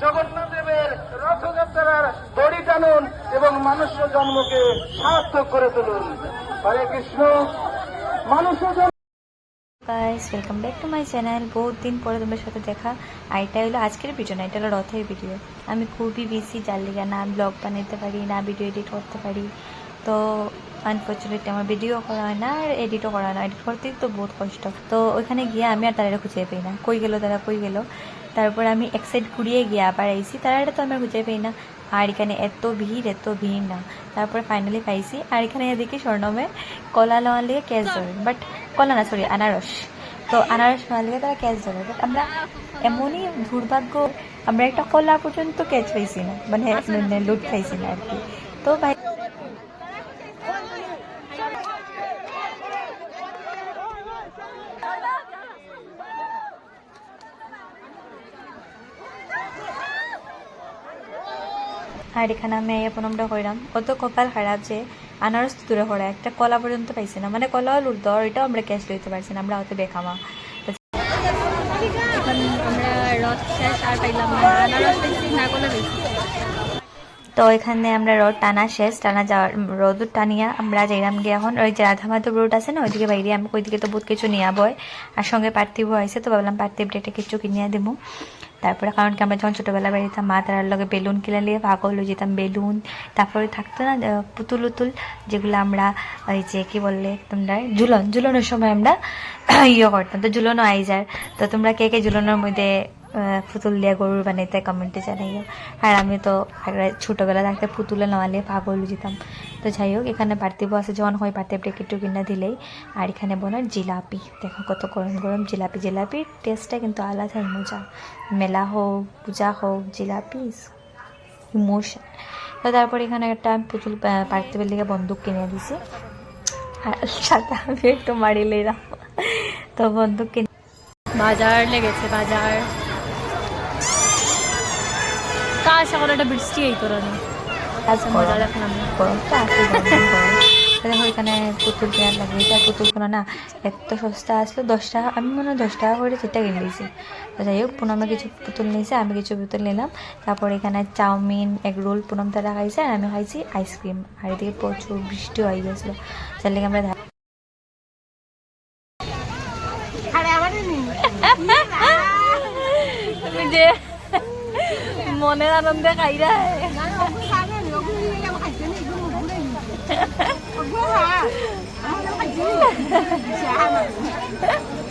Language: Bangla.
জগন্নাথ দেবের রথযাত্রার দড়ি টানুন এবং মানুষ জন্মকে সার্থক করে তুলুন। হরে কৃষ্ণ। মানুষ guys welcome back to my channel. বহুত দিন পরে তোমাদের সাথে দেখা। আর এটা হলো আজকের ভিডিও না, এটা হলো রথের ভিডিও। আমি খুবই বিজি, যার লিগা না ব্লগ বানাতে পারি না ভিডিও এডিট করতে পারি। তো আনফর্চুনেটলি আমার ভিডিও করা হয় না আর এডিটও করা হয় না। এডিট করতেই তো বহুত কষ্ট। তো ওইখানে গিয়ে আমি আর তারা খুঁজে পাই না, কই গেল তারা, কই গেল। তারপর আমি এক সাইড ঘুরিয়ে গিয়ে আবার আইসি, তারা তো আমি খুঁজে পাই না। আর এখানে এত ভিড় না। তারপরে ফাইনালি পাইছি। আর এখানে দেখি স্বর্ণমে কলা লওয়ার লিগে ক্যাশ ধরে, বাট কলা না, সরি আনারস। তো আনারস নেওয়ার লিগে তারা ক্যাচ ধরে, বাট আমরা এমনই দুর্ভাগ্য, আমরা একটা কলা পর্যন্ত ক্যাচ পাইছি না, মানে লুট খাইছি না আর কি। তো ভাই আর এখানে আমি এই প্রণামটা কইরাম। অত কপাল খারাপ যে আনারস দূরে পড়ে একটা কলা পর্যন্ত পাইছি না, মানে কলাও লুট দেওয়ার, এটাও আমরা ক্যাশ লইতে পারছি না, আমরা হয়তো বেখামা। এখন আমরা রথ শেষ আর পাইলাম না, আনারস পাইছি না কলা পাইছি। তো এখানে আমরা রোড টানা শেষ, টানা যাওয়ার রোদ টানিয়া আমরা যাইলাম গিয়ে এখন ওই যে রাধা মাধব রোড আছে না, ওইদিকে বাইরে আমি ওইদিকে তো বহুত কিছু নিয়ে বয়। আর সঙ্গে পার্থিব আইসে, তো ভাবলাম পার্থিব ডেটে কিছু কিনিয়ে দেবো। তারপরে কারণ কি আমরা যখন ছোটোবেলা বেরিয়েতাম মা তারার লগে বেলুন কিনে নিয়ে ভাগ হলো যেতাম বেলুন। তারপরে থাকতো না পুতুল উতুল, যেগুলো আমরা ওই যে কি বললে তোমরা ঝুলনের সময় আমরা ইয়ে করতাম। তো ঝুলনও আইজার। তো তোমরা কে কে ঝুলনের মধ্যে পুতুল দিয়ে গরুর বানাইতে কমেন্টে জানাইও। আর আমি তো ছোটোবেলা থাকতে পুতুলে নেওয়ালে পাগল যেতাম। তো যাই হোক, এখানে পার্থিব আছে যখন হয় পার্থিব একটু কিনা দিলেই। আর এখানে বোনার জিলাপি, দেখো কত গরম গরম জিলাপি। জিলাপির টেস্টটা কিন্তু আলাদাই মজা। মেলা হোক পূজা হোক, জিলাপি ইমোশন। তো তারপর এখানে একটা পুতুল পার্থিবের লিগে বন্দুক কিনে দিছি, আর সাথে আমি একটু মারি লইলাম। তো বন্দুক কিনে বাজার লেগেছে, বাজার কাজ এখন একটা বৃষ্টি এই করে না, মজা দেখলাম। গরমটা আছে, দেখো এখানে পুতুল কেনার লাগিয়েছে। আর পুতুলগুলো না এত সস্তা আসলো, 10 টাকা, আমি মনে হয় 10 টাকা করে সেটা কিনে দিয়েছি। তো যাই হোক, পুনমে কিছু পুতুল নিয়েছে, আমি কিছু পুতুল নিলাম। তারপর এখানে চাউমিন, এগ রোল পুনম তারা খাইছে, আর আমি খাইছি আইসক্রিম। আর এদিকে প্রচুর বৃষ্টিও হয়ে গেছিলো, যার লেগে আমরা যে মনের আনন্দে খাইরা